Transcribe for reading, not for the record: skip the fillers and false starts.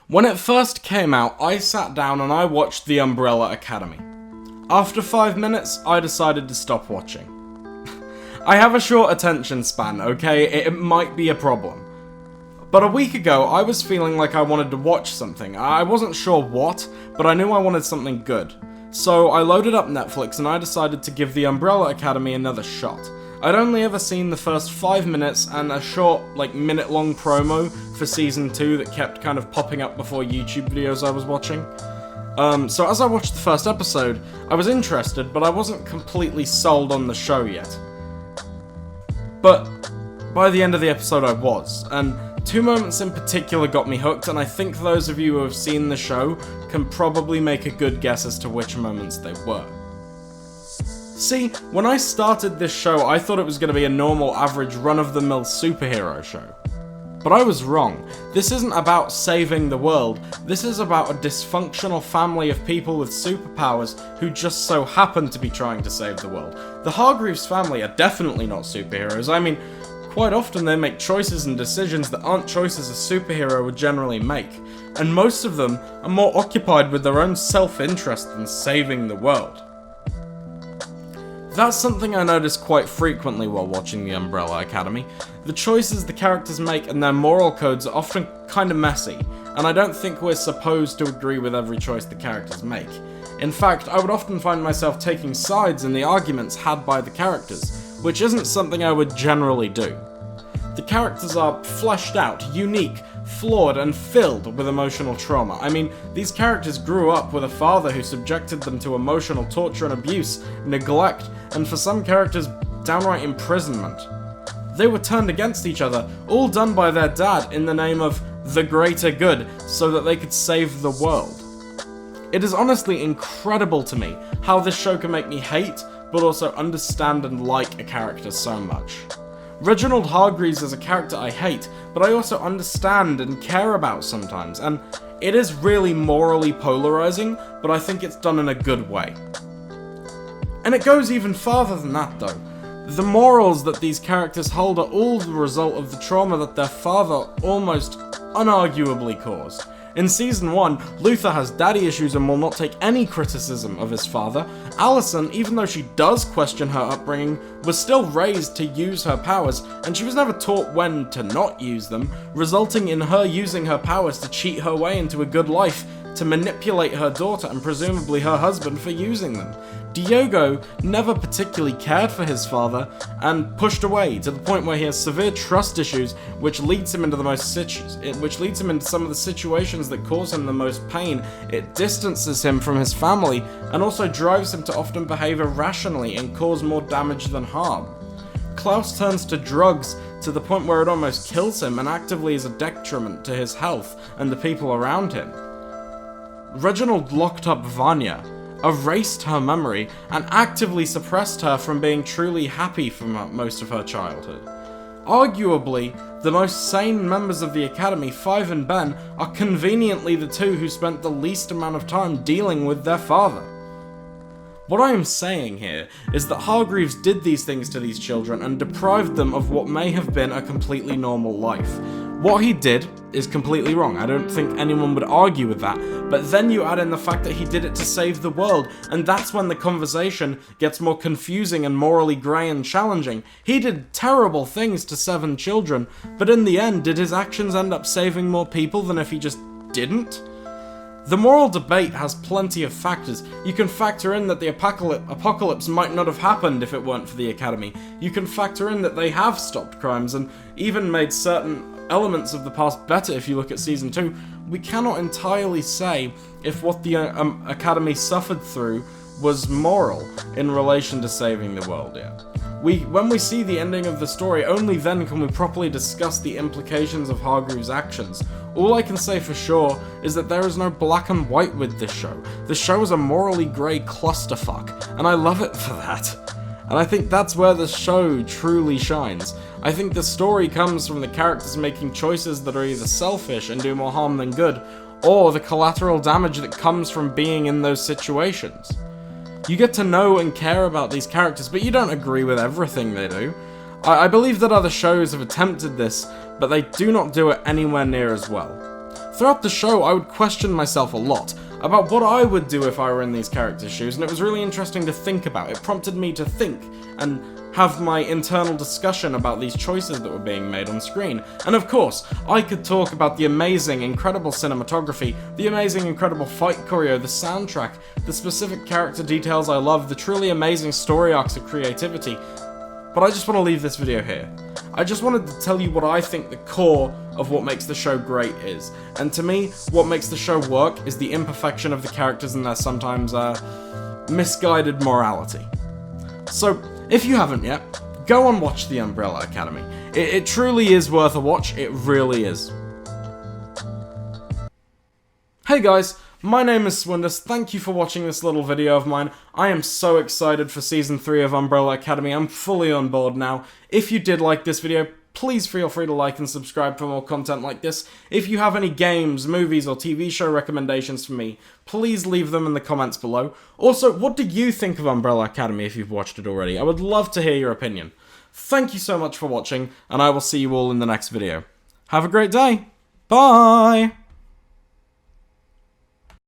When it first came out, I sat down and I watched The Umbrella Academy. After 5 minutes, I decided to stop watching. I have a short attention span, okay? It might be a problem. But a week ago, I was feeling like I wanted to watch something. I wasn't sure what, but I knew I wanted something good. So I loaded up Netflix and I decided to give The Umbrella Academy another shot. I'd only ever seen the first 5 minutes and a short, minute-long promo for Season 2 that kept kind of popping up before YouTube videos I was watching. So as I watched the first episode, I was interested, but I wasn't completely sold on the show yet. But by the end of the episode I was, and 2 moments in particular got me hooked, and I think those of you who have seen the show can probably make a good guess as to which moments they were. See, when I started this show, I thought it was going to be a normal, average, run-of-the-mill superhero show. But I was wrong. This isn't about saving the world. This is about a dysfunctional family of people with superpowers who just so happen to be trying to save the world. The Hargreaves family are definitely not superheroes. I mean, quite often they make choices and decisions that aren't choices a superhero would generally make. And most of them are more occupied with their own self-interest than saving the world. That's something I notice quite frequently while watching The Umbrella Academy. The choices the characters make and their moral codes are often kinda messy, and I don't think we're supposed to agree with every choice the characters make. In fact, I would often find myself taking sides in the arguments had by the characters, which isn't something I would generally do. The characters are fleshed out, unique, flawed, and filled with emotional trauma. I mean, these characters grew up with a father who subjected them to emotional torture and abuse, neglect, and for some characters, downright imprisonment. They were turned against each other, all done by their dad in the name of the greater good, so that they could save the world. It is honestly incredible to me how this show can make me hate, but also understand and like a character so much. Reginald Hargreaves is a character I hate, but I also understand and care about sometimes, and it is really morally polarizing, but I think it's done in a good way. And it goes even farther than that though. The morals that these characters hold are all the result of the trauma that their father almost unarguably caused. In Season 1, Luther has daddy issues and will not take any criticism of his father. Allison, even though she does question her upbringing, was still raised to use her powers, and she was never taught when to not use them, resulting in her using her powers to cheat her way into a good life, to manipulate her daughter and presumably her husband for using them. Diogo never particularly cared for his father and pushed away to the point where he has severe trust issues, which leads him into some of the situations that cause him the most pain. It distances him from his family and also drives him to often behave irrationally and cause more damage than harm. Klaus turns to drugs to the point where it almost kills him and actively is a detriment to his health and the people around him. Reginald locked up Vanya, erased her memory, and actively suppressed her from being truly happy for most of her childhood. Arguably, the most sane members of the Academy, Five and Ben, are conveniently the two who spent the least amount of time dealing with their father. What I am saying here is that Hargreaves did these things to these children and deprived them of what may have been a completely normal life. What he did is completely wrong. I don't think anyone would argue with that. But then you add in the fact that he did it to save the world, and that's when the conversation gets more confusing and morally grey and challenging. He did terrible things to 7 children, but in the end, did his actions end up saving more people than if he just didn't? The moral debate has plenty of factors. You can factor in that the apocalypse might not have happened if it weren't for the Academy. You can factor in that they have stopped crimes and even made certain elements of the past better if you look at Season 2. We cannot entirely say if what the Academy suffered through was moral in relation to saving the world yet. When we see the ending of the story, only then can we properly discuss the implications of Hargreaves' actions. All I can say for sure is that there is no black and white with this show. The show is a morally grey clusterfuck, and I love it for that. And I think that's where the show truly shines. I think the story comes from the characters making choices that are either selfish and do more harm than good, or the collateral damage that comes from being in those situations. You get to know and care about these characters, but you don't agree with everything they do. I believe that other shows have attempted this, but they do not do it anywhere near as well. Throughout the show, I would question myself a lot about what I would do if I were in these characters' shoes, and it was really interesting to think about. It prompted me to think and have my internal discussion about these choices that were being made on screen. And of course, I could talk about the amazing, incredible cinematography, the amazing, incredible fight choreo, the soundtrack, the specific character details I love, the truly amazing story arcs of creativity, but I just want to leave this video here. I just wanted to tell you what I think the core of what makes the show great is. And to me, what makes the show work is the imperfection of the characters and their sometimes misguided morality. So, if you haven't yet, go and watch The Umbrella Academy. It truly is worth a watch, it really is. Hey guys, my name is Swindus, thank you for watching this little video of mine. I am so excited for Season 3 of Umbrella Academy, I'm fully on board now. If you did like this video, please feel free to like and subscribe for more content like this. If you have any games, movies, or TV show recommendations for me, please leave them in the comments below. Also, what do you think of Umbrella Academy if you've watched it already? I would love to hear your opinion. Thank you so much for watching, and I will see you all in the next video. Have a great day. Bye!